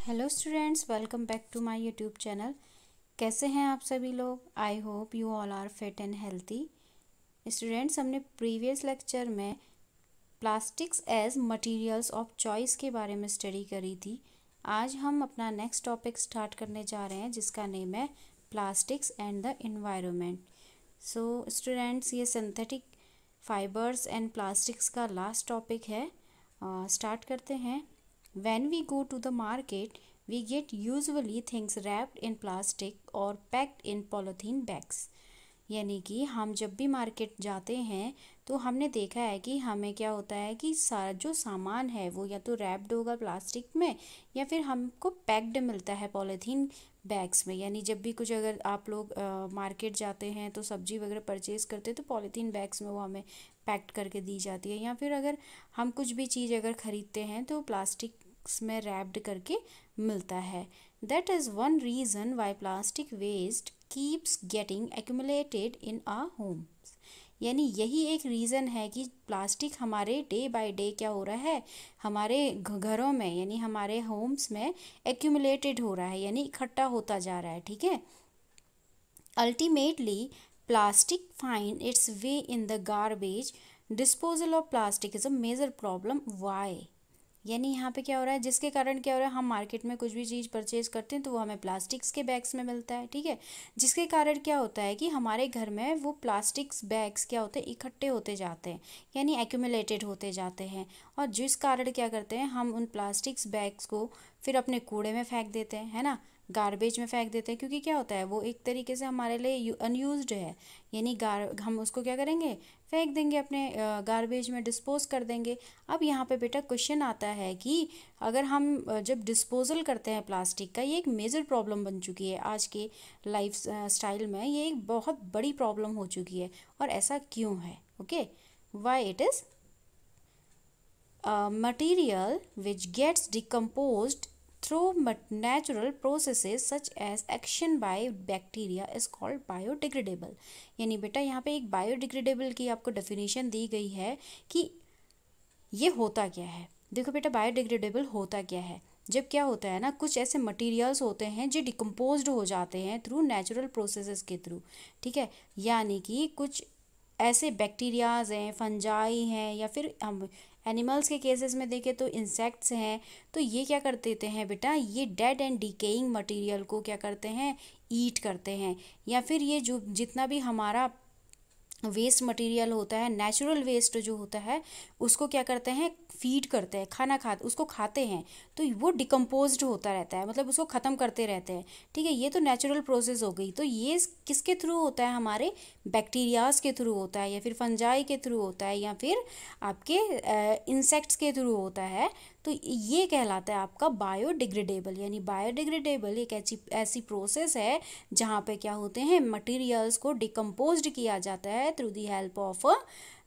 Hello students, welcome back to my YouTube channel. कैसे हैं आप सभी लोग? I hope you all are fit and healthy. Students, हमने प्रीवियस लेक्चर में plastics as materials of choice के बारे में स्टडी करी थी। आज हम अपना नेक्स्ट टॉपिक स्टार्ट करने जा रहे हैं जिसका नेम है plastics and the environment. So students, ये सिंथेटिक फाइबर्स एंड प्लास्टिक्स का लास्ट टॉपिक है। स्टार्ट करते हैं। When we go to the market, we get usually things wrapped in plastic or packed in polythene bags। यानी कि हम जब भी मार्केट जाते हैं तो हमने देखा है कि हमें क्या होता है कि सारा जो सामान है वो या तो रैप्ड होगा प्लास्टिक में या फिर हमको पैक्ड मिलता है पॉलीथीन बैग्स में। यानी जब भी कुछ अगर आप लोग मार्केट जाते हैं तो सब्जी वगैरह परचेज़ करते हैं तो पॉलीथीन बैग्स में वो हमें पैक्ड करके दी जाती है, या फिर अगर हम कुछ भी चीज़ अगर ख़रीदते हैं तो प्लास्टिक्स में रैप्ड करके मिलता है। That is one reason why plastic waste keeps getting accumulated in our homes. यानी यही एक रीज़न है कि प्लास्टिक हमारे डे बाय डे क्या हो रहा है, हमारे घरों में यानी हमारे होम्स में एक्यूमुलेटेड हो रहा है, यानी इकट्ठा होता जा रहा है। ठीक है। Ultimately plastic find its way in the garbage. Disposal of plastic is a major problem. Why? यानी यहाँ पे क्या हो रहा है, जिसके कारण क्या हो रहा है, हम मार्केट में कुछ भी चीज़ परचेज करते हैं तो वो हमें प्लास्टिक्स के बैग्स में मिलता है। ठीक है। जिसके कारण क्या होता है कि हमारे घर में वो प्लास्टिक्स बैग्स क्या होते हैं, इकट्ठे होते जाते हैं, यानी एक्यूमुलेटेड होते जाते हैं। और जिस कारण क्या करते हैं, हम उन प्लास्टिक्स बैग्स को फिर अपने कूड़े में फेंक देते हैं, है ना, गार्बेज में फेंक देते हैं। क्योंकि क्या होता है, वो एक तरीके से हमारे लिए अनयूज्ड है, यानी हम उसको क्या करेंगे, फेंक देंगे, अपने गार्बेज में डिस्पोज कर देंगे। अब यहाँ पे बेटा क्वेश्चन आता है कि अगर हम जब डिस्पोजल करते हैं प्लास्टिक का, ये एक मेजर प्रॉब्लम बन चुकी है आज के लाइफ स्टाइल में, ये एक बहुत बड़ी प्रॉब्लम हो चुकी है। और ऐसा क्यों है? Okay, why it is material which gets decomposed through natural processes such as action by bacteria is called biodegradable। यानी बेटा यहाँ पे एक बायोडिग्रेडेबल की आपको डेफिनेशन दी गई है कि ये होता क्या है। देखो बेटा, बायोडिग्रेडेबल होता क्या है, जब क्या होता है ना, कुछ ऐसे मटेरियल्स होते हैं जो डिकम्पोज्ड हो जाते हैं थ्रू नेचुरल प्रोसेसेस के थ्रू। ठीक है। यानी कि कुछ ऐसे बैक्टीरियाज हैं, फंजाई हैं, या फिर हम एनिमल्स के केसेस में देखें तो इंसेक्ट्स हैं, तो ये क्या कर देते हैं बेटा, ये डेड एंड डिकेइंग मटेरियल को क्या करते हैं, ईट करते हैं। या फिर ये जो जितना भी हमारा वेस्ट मटेरियल होता है, नेचुरल वेस्ट जो होता है, उसको क्या करते हैं, फीड करते हैं, खाना खाते, उसको खाते हैं, तो वो डिकम्पोज्ड होता रहता है, मतलब उसको ख़त्म करते रहते हैं। ठीक है। ये तो नेचुरल प्रोसेस हो गई। तो ये किसके थ्रू होता है, हमारे बैक्टीरियाज के थ्रू होता है, या फिर फंजाई के थ्रू होता है, या फिर आपके इंसेक्ट्स के थ्रू होता है। तो ये कहलाता है आपका बायोडिग्रेडेबल। यानी बायोडिग्रेडेबल एक ऐसी प्रोसेस है जहाँ पे क्या होते हैं, मटेरियल्स को डिकम्पोज्ड किया जाता है through the help of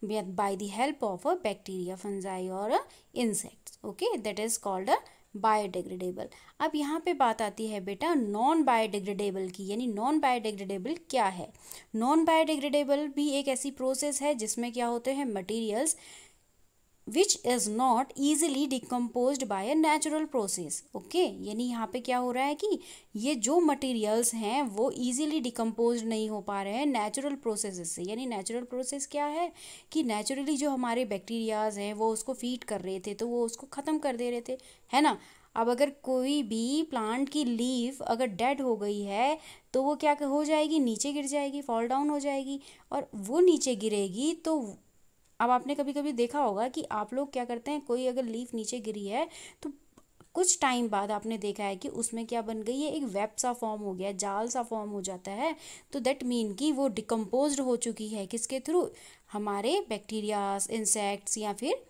by the help of a bacteria, fungi और insects. Okay, that is called a biodegradable. अब यहाँ पे बात आती है बेटा नॉन बायोडिग्रेडेबल की। यानी नॉन बायोडिग्रेडेबल क्या है? नॉन बायोडिग्रेडेबल भी एक ऐसी प्रोसेस है जिसमें क्या होते हैं, materials which is not easily decomposed by a natural process. Okay, यानी यहाँ पे क्या हो रहा है कि ये जो मटेरियल्स हैं वो ईजिली डिकम्पोज नहीं हो पा रहे हैं नेचुरल प्रोसेस से। यानी नेचुरल प्रोसेस क्या है कि नेचुरली जो हमारे बैक्टीरियाज हैं वो उसको फीड कर रहे थे, तो वो उसको ख़त्म कर दे रहे थे, है ना। अब अगर कोई भी प्लांट की लीफ अगर डेड हो गई है तो वो क्या हो जाएगी, नीचे गिर जाएगी, फॉल डाउन हो जाएगी। और वो नीचे गिरेगी तो अब आपने कभी कभी देखा होगा कि आप लोग क्या करते हैं, कोई अगर लीफ नीचे गिरी है तो कुछ टाइम बाद आपने देखा है कि उसमें क्या बन गई है, एक वेब सा फॉर्म हो गया, जाल सा फॉर्म हो जाता है। तो दैट मीन कि वो डिकम्पोज्ड हो चुकी है, किसके थ्रू, हमारे बैक्टीरियाज, इंसेक्ट्स, या फिर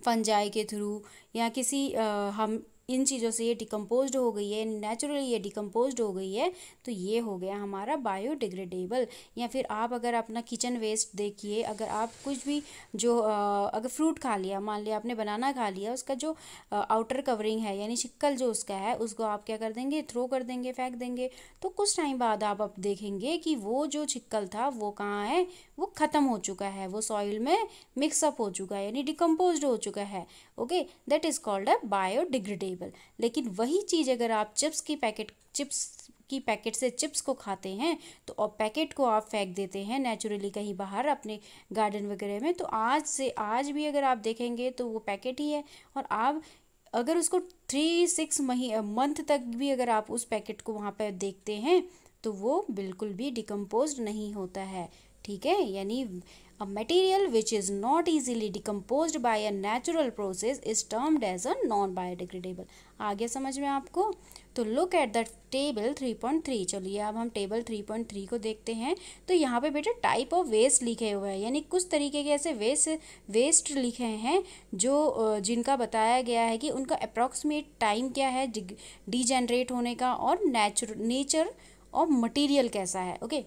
फंजाई के थ्रू, या किसी हम इन चीज़ों से ये डिकम्पोज्ड हो गई है, नेचुरली ये डिकम्पोज्ड हो गई है। तो ये हो गया हमारा बायोडिग्रेडेबल। या फिर आप अगर अपना किचन वेस्ट देखिए, अगर आप कुछ भी जो अगर फ्रूट खा लिया, मान लिया आपने बनाना खा लिया, उसका जो आउटर कवरिंग है यानी छिक्कल जो उसका है, उसको आप क्या कर देंगे, थ्रो कर देंगे, फेंक देंगे। तो कुछ टाइम बाद आप अब देखेंगे कि वो जो छिक्कल था वो कहाँ है, वो ख़त्म हो चुका है, वो सॉइल में मिक्सअप हो चुका है, यानी डिकम्पोज्ड हो चुका है। Okay, that is called a biodegradable. लेकिन वही चीज़ अगर आप चिप्स की पैकेट से चिप्स को खाते हैं तो और पैकेट को आप फेंक देते हैं नेचुरली कहीं बाहर अपने गार्डन वगैरह में, तो आज भी अगर आप देखेंगे तो वो पैकेट ही है। और आप अगर उसको 3-6 मंथ तक भी अगर आप उस पैकेट को वहाँ पर देखते हैं तो वो बिल्कुल भी डिकम्पोज नहीं होता है। ठीक है, यानी a material which is not easily decomposed by a natural process is termed as a non biodegradable। आ गया समझ में आपको? तो लुक एट द टेबल 3.3। चलिए अब हम टेबल 3.3 को देखते हैं। तो यहाँ पे बेटा टाइप ऑफ वेस्ट लिखे हुए हैं, यानी कुछ तरीके के ऐसे वेस्ट लिखे हैं जो जिनका बताया गया है कि उनका अप्रॉक्सीमेट टाइम क्या है डीजेनरेट होने का और नेचर ऑफ मटेरियल कैसा है। ओके,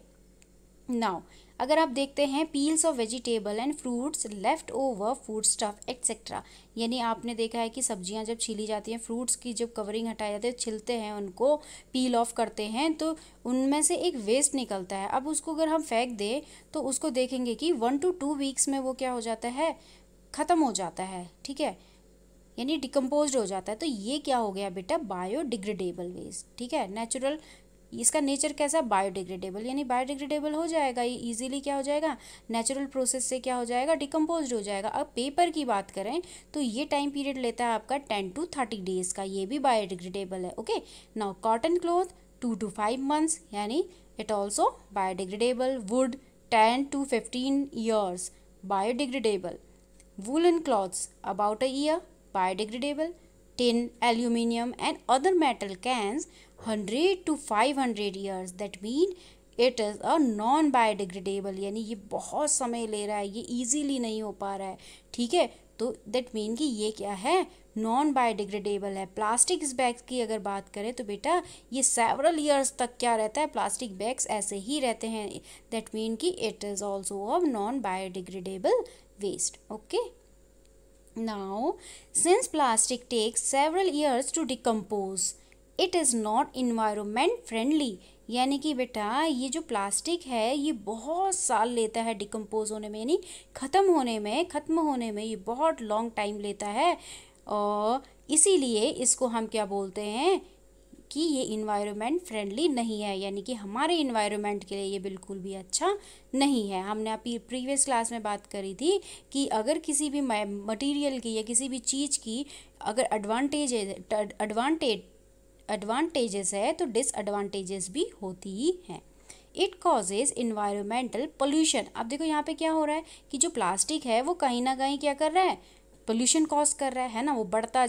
नाउ अगर आप देखते हैं peels of vegetable and fruits left over food stuff etcetera, यानी आपने देखा है कि सब्जियां जब छीली जाती हैं, फ्रूट्स की जब कवरिंग हटाई जाती है, छिलते हैं उनको, पील ऑफ करते हैं, तो उनमें से एक वेस्ट निकलता है। अब उसको अगर हम फेंक दें तो उसको देखेंगे कि 1 to 2 वीक्स में वो क्या हो जाता है, ख़त्म हो जाता है। ठीक है, यानी डिकम्पोज हो जाता है। तो ये क्या हो गया बेटा, बायोडिग्रेडेबल वेस्ट। ठीक है, नेचुरल, इसका नेचर कैसा, बायोडिग्रेडेबल, यानी बायोडिग्रेडेबल हो जाएगा, ये इजीली क्या हो जाएगा, नेचुरल प्रोसेस से क्या हो जाएगा, डिकम्पोज हो जाएगा। अब पेपर की बात करें तो ये टाइम पीरियड लेता है आपका 10 to 30 डेज का, ये भी बायोडिग्रेडेबल है। Okay, now cotton cloth 2 to 5 months, यानी it also biodegradable. Would 10 to 15 years, biodegradable. woolen cloths about a year, biodegradable. Tin, aluminium and other metal cans 100 to 500 years, that mean it is a non biodegradable, यानी ये बहुत समय ले रहा है, ये easily नहीं हो पा रहा है। ठीक है, तो that mean कि ये क्या है, नॉन बायोडिग्रेडेबल है। प्लास्टिक बैग्स की अगर बात करें तो बेटा ये सेवरल ईयर्स तक क्या रहता है, प्लास्टिक बैग्स ऐसे ही रहते हैं, दैट मीन कि it is also a non biodegradable waste। Okay, now since plastic takes several years to decompose, it is not environment friendly, यानी कि बेटा ये जो प्लास्टिक है ये बहुत साल लेता है डिकम्पोज होने में, यानी ख़त्म होने में ये बहुत लॉन्ग टाइम लेता है। और इसीलिए इसको हम क्या बोलते हैं कि ये इन्वायरमेंट फ्रेंडली नहीं है, यानी कि हमारे इन्वायरमेंट के लिए ये बिल्कुल भी अच्छा नहीं है। हमने अभी प्रीवियस क्लास में बात करी थी कि अगर किसी भी मटेरियल की या किसी भी चीज़ की अगर एडवांटेजेस है तो डिसएडवांटेजेस भी होती ही हैं। It causes environmental pollution. अब देखो यहाँ पे क्या हो रहा है कि जो प्लास्टिक है वो कहीं ना कहीं क्या कर रहा है, पोल्यूशन कॉज कर रहा है ना, वो बढ़ता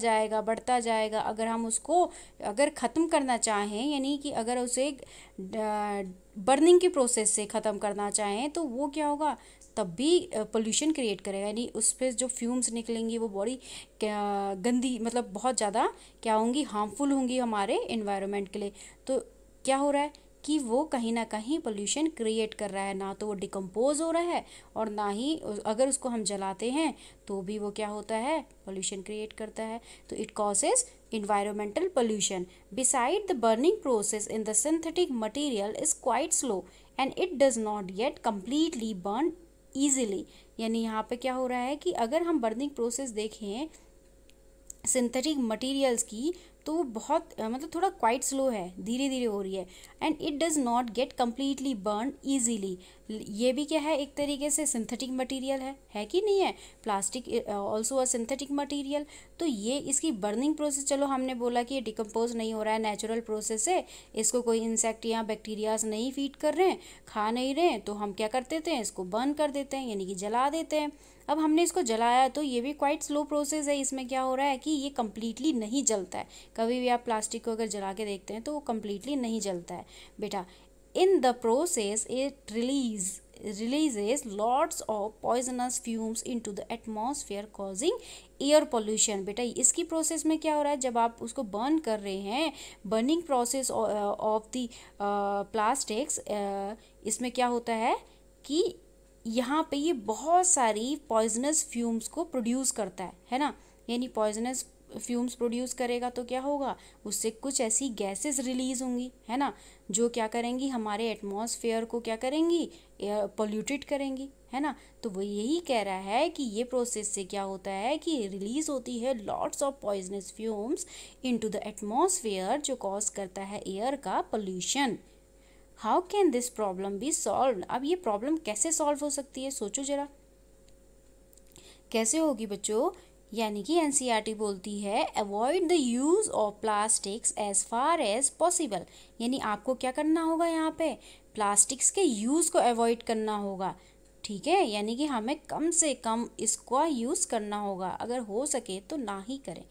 जाएगा। अगर हम उसको अगर ख़त्म करना चाहें, यानी कि अगर उसे बर्निंग के प्रोसेस से ख़त्म करना चाहें तो वो क्या होगा, तब भी पोल्यूशन क्रिएट करेगा, यानी उस पर जो फ्यूम्स निकलेंगी वो बड़ी गंदी, मतलब बहुत ज़्यादा क्या होंगी, हार्मफुल होंगी हमारे इन्वायरमेंट के लिए। तो क्या हो रहा है कि वो कहीं ना कहीं पोल्यूशन क्रिएट कर रहा है, ना तो वो डिकम्पोज हो रहा है और ना ही अगर उसको हम जलाते हैं तो भी वो क्या होता है, पोल्यूशन क्रिएट करता है। तो it causes environmental pollution. Beside the burning process in the synthetic material is quite slow and it does not yet completely burn easily, यानी यहाँ पे क्या हो रहा है कि अगर हम बर्निंग प्रोसेस देखें सिंथेटिक मटेरियल्स की तो वो बहुत मतलब थोड़ा क्वाइट स्लो है, धीरे धीरे हो रही है। And it does not get completely burn easily, ये भी क्या है, एक तरीके से सिंथेटिक मटेरियल है कि नहीं है, plastic also a synthetic material. तो ये इसकी बर्निंग प्रोसेस, चलो हमने बोला कि ये डिकम्पोज नहीं हो रहा है, नेचुरल प्रोसेस है, इसको कोई इंसेक्ट या बैक्टीरियाज नहीं फीड कर रहे हैं, खा नहीं रहे हैं, तो हम क्या कर देते हैं, इसको बर्न कर देते हैं, यानी कि जला देते हैं। अब हमने इसको जलाया तो ये भी क्वाइट स्लो प्रोसेस है, इसमें क्या हो रहा है कि ये कम्प्लीटली नहीं जलता है। कभी भी आप प्लास्टिक को अगर जला के देखते हैं तो वो कम्प्लीटली नहीं जलता है बेटा। इन the process it releases lots of poisonous fumes into the atmosphere causing air pollution। बेटा इसकी प्रोसेस में क्या हो रहा है, जब आप उसको बर्न कर रहे हैं, burning process of the plastics, इसमें क्या होता है कि यहाँ पे ये बहुत सारी पॉइजनस फ्यूम्स को प्रोड्यूस करता है ना, यानी पॉइजनस फ्यूम्स प्रोड्यूस करेगा तो क्या होगा, उससे कुछ ऐसी गैसेस रिलीज होंगी, है ना, जो क्या करेंगी, हमारे एटमॉस्फेयर को क्या करेंगी, एयर पोल्यूटेड करेंगी, है ना। तो वो यही कह रहा है कि ये प्रोसेस से क्या होता है कि रिलीज होती है lots of poisonous fumes into the atmosphere, जो कॉज करता है एयर का pollution. How can this problem be solve? अब ये प्रॉब्लम कैसे सॉल्व हो सकती है, सोचो जरा कैसे होगी बच्चों। यानी कि एनसीईआरटी बोलती है avoid the use of plastics as far as possible. यानी आपको क्या करना होगा, यहाँ पे प्लास्टिक्स के यूज को अवॉइड करना होगा, ठीक है। यानी कि हमें कम से कम इसका यूज करना होगा, अगर हो सके तो ना ही करें।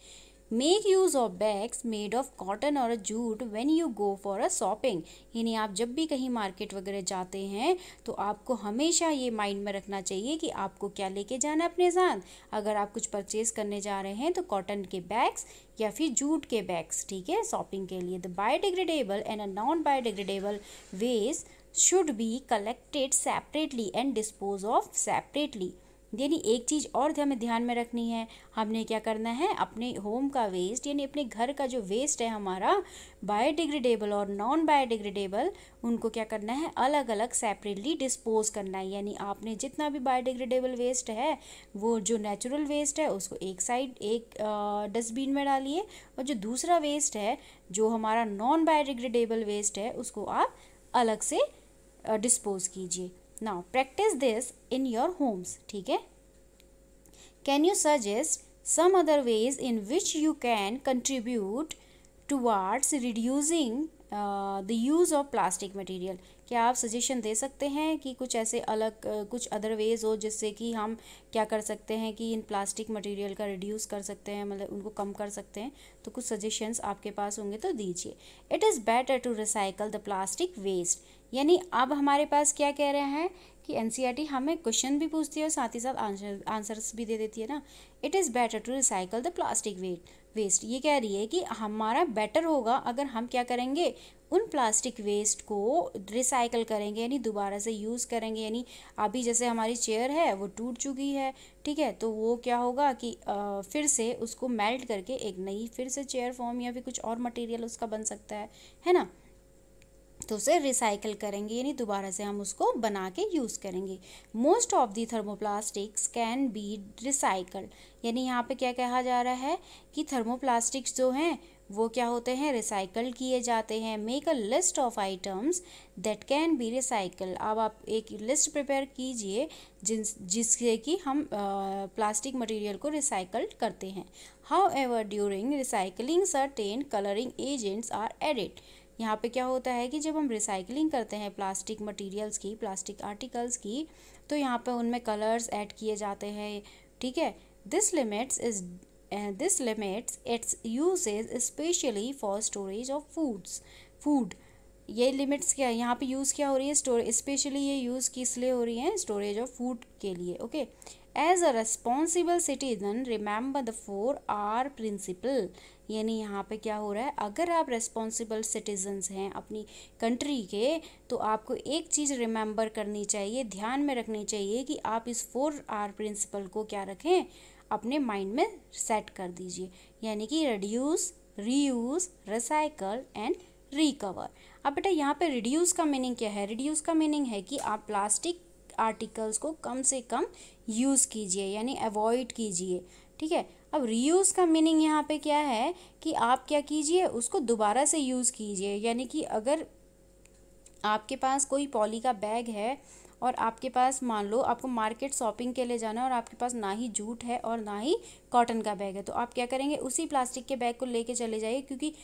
Make use of bags made of cotton और jute when you go for a shopping. यानी आप जब भी कहीं मार्केट वगैरह जाते हैं तो आपको हमेशा ये माइंड में रखना चाहिए कि आपको क्या लेके जाना है अपने साथ। अगर आप कुछ परचेज करने जा रहे हैं तो कॉटन के बैग्स या फिर जूट के बैग्स, ठीक है, शॉपिंग के लिए। The biodegradable and a non biodegradable waste should be collected separately and dispose of separately. यानी एक चीज़ और हमें ध्यान में रखनी है, हमने क्या करना है, अपने होम का वेस्ट यानी अपने घर का जो वेस्ट है हमारा, बायोडिग्रेडेबल और नॉन बायोडिग्रेडेबल, उनको क्या करना है, अलग अलग सेपरेटली डिस्पोज करना है। यानी आपने जितना भी बायोडिग्रेडेबल वेस्ट है, वो जो नेचुरल वेस्ट है उसको एक साइड एक डस्टबिन में डालिए, और जो दूसरा वेस्ट है जो हमारा नॉन बायोडिग्रेडेबल वेस्ट है उसको आप अलग से डिस्पोज कीजिए। Now practice this in your homes, ठीक है। Can you suggest some other ways in which you can contribute towards reducing the use of plastic material? क्या आप सजेशन दे सकते हैं कि कुछ ऐसे अलग कुछ अदर वेज हो जिससे कि हम क्या कर सकते हैं कि इन प्लास्टिक मटेरियल का रिड्यूस कर सकते हैं, मतलब उनको कम कर सकते हैं? तो कुछ सजेशंस आपके पास होंगे तो दीजिए। It is better to recycle the plastic waste. यानी अब हमारे पास क्या कह रहे हैं कि एनसीईआरटी हमें क्वेश्चन भी पूछती है और साथ ही साथ आंसर्स भी दे देती है ना। It is better to recycle the plastic waste, ये कह रही है कि हमारा बेटर होगा अगर हम क्या करेंगे, उन प्लास्टिक वेस्ट को रिसाइकल करेंगे, यानी दोबारा से यूज़ करेंगे। यानी अभी जैसे हमारी चेयर है वो टूट चुकी है, ठीक है, तो वो क्या होगा कि फिर से उसको मेल्ट करके एक नई फिर से चेयर फॉर्म या फिर कुछ और मटेरियल उसका बन सकता है ना। तो उसे रिसाइकल करेंगे, यानी दोबारा से हम उसको बना के यूज़ करेंगे। Most of the thermoplastics can be recycled. यानी यहाँ पे क्या कहा जा रहा है कि थर्मोप्लास्टिक्स जो हैं वो क्या होते हैं, रिसाइकल किए जाते हैं। Make a list of items that can be recycle. अब आप एक लिस्ट प्रिपेयर कीजिए जिससे कि हम प्लास्टिक मटेरियल को रिसाइकल करते हैं। However during recycling certain colouring agents are added. यहाँ पे क्या होता है कि जब हम रिसाइकलिंग करते हैं प्लास्टिक मटेरियल्स की, प्लास्टिक आर्टिकल्स की, तो यहाँ पे उनमें कलर्स ऐड किए जाते हैं, ठीक है। This limits it's usage specially for storage of food. ये लिमिट्स क्या है, यहाँ पे यूज़ क्या हो रही है, स्टोरेज, स्पेशली ये यूज़ किस लिए हो रही है, स्टोरेज ऑफ फूड के लिए, okay. As a responsible citizen remember the 4R principle. यानी यहाँ पे क्या हो रहा है, अगर आप रेस्पॉन्सिबल सिटीजन्स हैं अपनी कंट्री के, तो आपको एक चीज़ रिमेंबर करनी चाहिए, ध्यान में रखनी चाहिए कि आप इस 4R प्रिंसिपल को क्या रखें, अपने माइंड में सेट कर दीजिए। यानी कि reduce, reuse, recycle and recover. अब बेटा यहाँ पे रिड्यूस का मीनिंग क्या है, रिड्यूस का मीनिंग है कि आप प्लास्टिक आर्टिकल्स को कम से कम यूज़ कीजिए, यानी अवॉइड कीजिए, ठीक है। अब रीयूज़ का मीनिंग यहाँ पे क्या है कि आप क्या कीजिए, उसको दोबारा से यूज़ कीजिए। यानी कि अगर आपके पास कोई पॉली का बैग है और आपके पास मान लो आपको मार्केट शॉपिंग के लिए जाना है और आपके पास ना ही जूट है और ना ही कॉटन का बैग है, तो आप क्या करेंगे, उसी प्लास्टिक के बैग को लेके चले जाइए, क्योंकि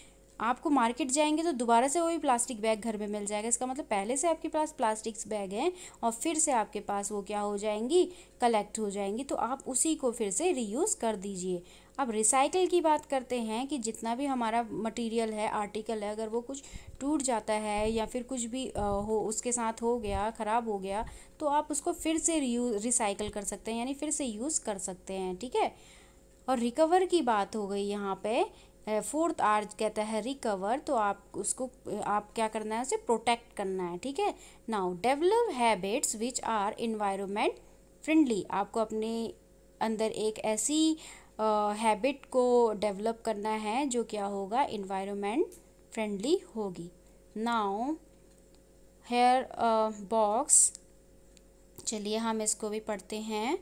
आपको मार्केट जाएंगे तो दोबारा से वही प्लास्टिक बैग घर में मिल जाएगा। इसका मतलब पहले से आपके पास प्लास्टिक्स बैग हैं और फिर से आपके पास वो क्या हो जाएंगी, कलेक्ट हो जाएंगी, तो आप उसी को फिर से रीयूज़ कर दीजिए। अब रिसाइकल की बात करते हैं कि जितना भी हमारा मटेरियल है, आर्टिकल है, अगर वो कुछ टूट जाता है या फिर कुछ भी हो उसके साथ हो गया, ख़राब हो गया, तो आप उसको फिर से रिसाइकल कर सकते हैं, यानी फिर से यूज़ कर सकते हैं, ठीक है। और रिकवर की बात हो गई यहाँ पे, 4R कहता है रिकवर, तो आप उसको आप क्या करना है, उसे प्रोटेक्ट करना है, ठीक है। Now develop habits which are environment friendly. आपको अपने अंदर एक ऐसी हैबिट को डेवलप करना है जो क्या होगा, इन्वायरमेंट फ्रेंडली होगी। नाउ हेयर बॉक्स चलिए हम इसको भी पढ़ते हैं।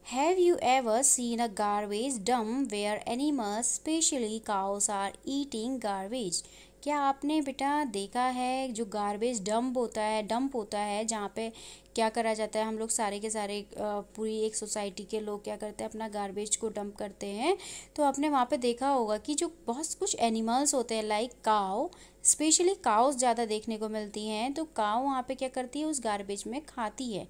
Have you ever seen a garbage dump where animals especially cows are eating garbage? क्या आपने बेटा देखा है जो गार्बेज डंप होता है जहाँ पे क्या करा जाता है, हम लोग सारे के सारे पूरी एक सोसाइटी के लोग क्या करते हैं, अपना गार्बेज को डंप करते हैं। तो आपने वहाँ पे देखा होगा कि जो बहुत कुछ एनिमल्स होते हैं लाइक काऊ, स्पेशली काउस ज़्यादा देखने को मिलती हैं। तो काऊ वहाँ पे क्या करती है, उस गार्बेज में खाती है,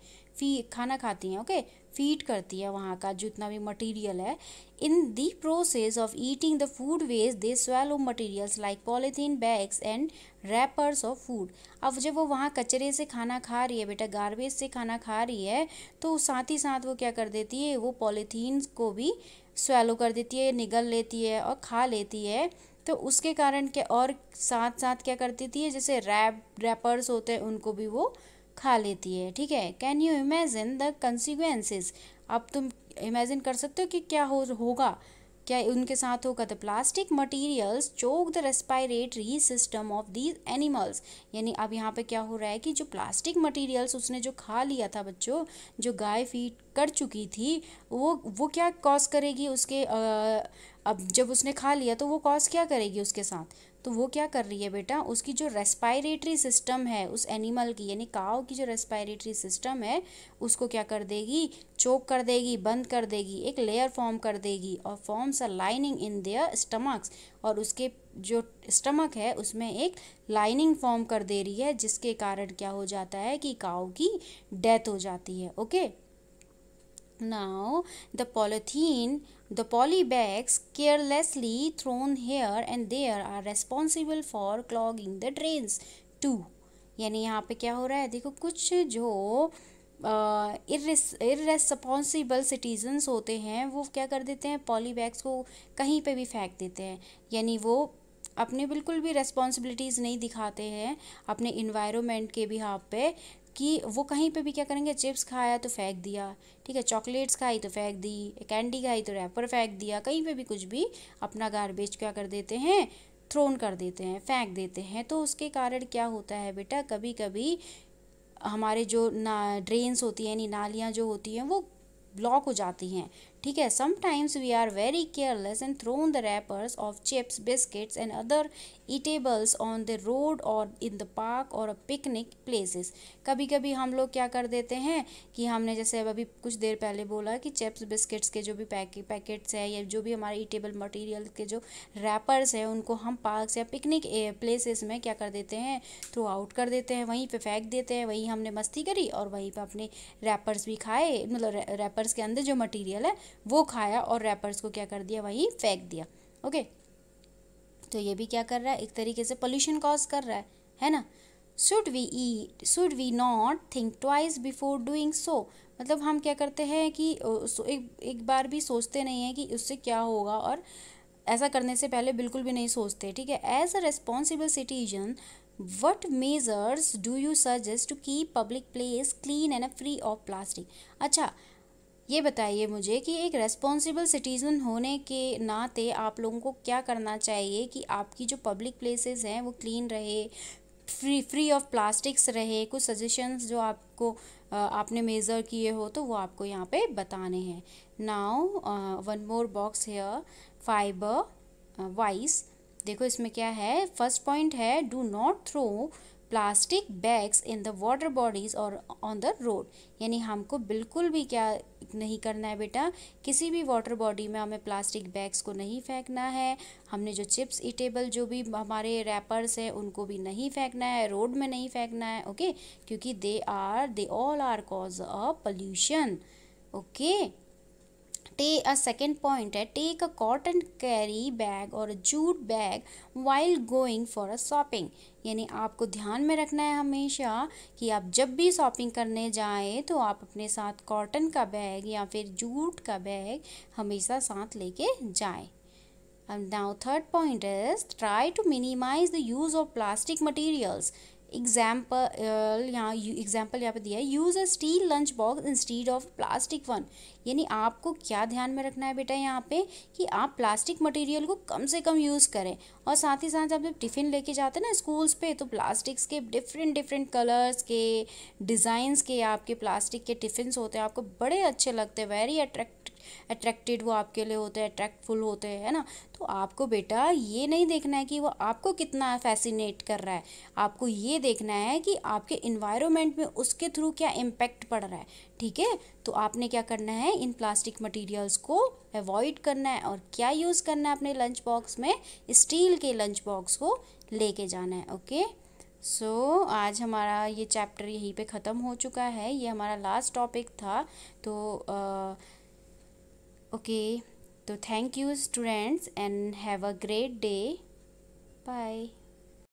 खाना खाती हैं, ओके, फीड करती है वहाँ का जितना भी मटेरियल है। In the process of eating the food waste they swallow materials like polythene bags and wrappers of food. अब जब वो वहाँ कचरे से खाना खा रही है बेटा, गार्बेज से खाना खा रही है, तो साथ ही साथ वो क्या कर देती है, वो पॉलीथीन को भी स्वेलो कर देती है, निगल लेती है और खा लेती है। तो उसके कारण क्या, और साथ साथ क्या कर देती है, जैसे रैपर्स होते हैं उनको भी वो खा लेती है। ठीक है, can you imagine the consequences? अब तुम इमेजिन कर सकते हो कि क्या होगा, क्या उनके साथ होगा। The plastic materials choke the respiratory system of these animals. यानी अब यहाँ पे क्या हो रहा है कि जो प्लास्टिक मटीरियल्स उसने जो खा लिया था बच्चों, जो गाय फीड कर चुकी थी, वो क्या कॉज करेगी उसके अब जब उसने खा लिया तो वो कॉज क्या करेगी उसके साथ, तो वो क्या कर रही है बेटा, उसकी जो रेस्पायरेटरी सिस्टम है उस एनिमल की, यानी काऊ की जो रेस्पायरेटरी सिस्टम है उसको क्या कर देगी, चोक कर देगी, बंद कर देगी, एक लेयर फॉर्म कर देगी और forms a lining in their stomachs. और उसके जो स्टमक है उसमें एक लाइनिंग फॉर्म कर दे रही है, जिसके कारण क्या हो जाता है कि काऊ की डेथ हो जाती है। Okay, now the poly bags carelessly thrown here and there are responsible for clogging the drains too। यानी यहाँ पे क्या हो रहा है, देखो कुछ जो इर्रेस्पॉन्सिबल सिटीजन्स होते हैं वो क्या कर देते हैं, पॉली बैग्स को कहीं पे भी फेंक देते हैं। यानी वो अपने बिल्कुल भी रेस्पॉन्सिबिलिटीज़ नहीं दिखाते हैं अपने इन्वायरमेंट के बिहाफ पे, कि वो कहीं पे भी क्या करेंगे, चिप्स खाया तो फेंक दिया, ठीक है, चॉकलेट्स खाई तो फेंक दी, कैंडी खाई तो रैपर फेंक दिया, कहीं पे भी कुछ भी अपना गार्बेज क्या कर देते हैं, थ्रोन कर देते हैं, फेंक देते हैं। तो उसके कारण क्या होता है बेटा, कभी कभी हमारे जो ड्रेन्स होती हैं, यानी नालियाँ जो होती हैं वो ब्लॉक हो जाती हैं। ठीक है, sometimes we are very careless and thrown the wrappers of chips, biscuits and other eatables on the road और इन द पार्क और पिकनिक प्लेसेस। कभी कभी हम लोग क्या कर देते हैं कि हमने जैसे अभी कुछ देर पहले बोला कि चिप्स बिस्किट्स के जो भी पैकेट्स हैं या जो भी हमारे ईटेबल मटेरियल के जो रैपर्स हैं उनको हम पार्क्स या पिकनिक प्लेसेस में क्या कर देते हैं, थ्रो आउट कर देते हैं, वहीं पे फेंक देते हैं, वहीं हमने मस्ती करी और वहीं पे अपने रैपर्स भी खाए, मतलब रैपर्स के अंदर जो मटेरियल है वो खाया और रैपर्स को क्या कर दिया, वहीं फेंक दिया। ओके, तो ये भी क्या कर रहा है, एक तरीके से पोल्यूशन कॉज कर रहा है ना। Should we not think twice before doing so? मतलब हम क्या करते हैं कि एक बार भी सोचते नहीं हैं कि उससे क्या होगा, और ऐसा करने से पहले बिल्कुल भी नहीं सोचते। ठीक है, as a responsible citizen what measures do you suggest to keep public place clean and free of plastic? अच्छा, ये बताइए मुझे कि एक रेस्पॉन्सिबल सिटीज़न होने के नाते आप लोगों को क्या करना चाहिए कि आपकी जो पब्लिक प्लेसेस हैं वो क्लीन रहे, फ्री ऑफ प्लास्टिक्स रहे। कुछ सजेशंस जो आपको आपने मेज़र किए हो तो वो आपको यहाँ पे बताने हैं। Now one more box here, fibre vice. देखो इसमें क्या है, फर्स्ट पॉइंट है do not throw plastic bags in the water bodies और ऑन द रोड। यानी हमको बिल्कुल भी क्या नहीं करना है बेटा, किसी भी वाटर बॉडी में हमें प्लास्टिक बैग्स को नहीं फेंकना है। हमने जो चिप्स ईटेबल जो भी हमारे रैपर्स हैं उनको भी नहीं फेंकना है, रोड में नहीं फेंकना है। ओके, क्योंकि they all are cause a pollution. Okay, a second point है, take a cotton carry bag और jute bag while going for a shopping. यानी आपको ध्यान में रखना है हमेशा कि आप जब भी शॉपिंग करने जाएं तो आप अपने साथ कॉटन का बैग या फिर जूट का बैग हमेशा साथ लेके जाएं। And now third point is try to minimize the use of plastic materials। Example यहाँ पे दिया है, use a steel lunch box instead of plastic one. यानी आपको क्या ध्यान में रखना है बेटा यहाँ पे कि आप प्लास्टिक मटेरियल को कम से कम यूज़ करें। और साथ ही साथ जब टिफ़िन लेके जाते हैं ना स्कूल्स पे, तो प्लास्टिक्स के डिफरेंट डिफरेंट कलर्स के, डिज़ाइंस के आपके प्लास्टिक के टिफ़िन्स होते हैं, आपको बड़े अच्छे लगते हैं, वेरी अट्रैक्टेड वो आपके लिए होते हैं, अट्रैक्टफुल होते हैं, है ना। तो आपको बेटा ये नहीं देखना है कि वो आपको कितना फैसिनेट कर रहा है, आपको ये देखना है कि आपके इन्वायरमेंट में उसके थ्रू क्या इम्पैक्ट पड़ रहा है। ठीक है, तो आपने क्या करना है, इन प्लास्टिक मटेरियल्स को अवॉइड करना है और क्या यूज़ करना है अपने लंच बॉक्स में, स्टील के लंच बॉक्स को लेके जाना है। ओके, सो आज हमारा ये चैप्टर यहीं पे ख़त्म हो चुका है, ये हमारा लास्ट टॉपिक था। तो ओके, तो thank you students and have a great day, bye.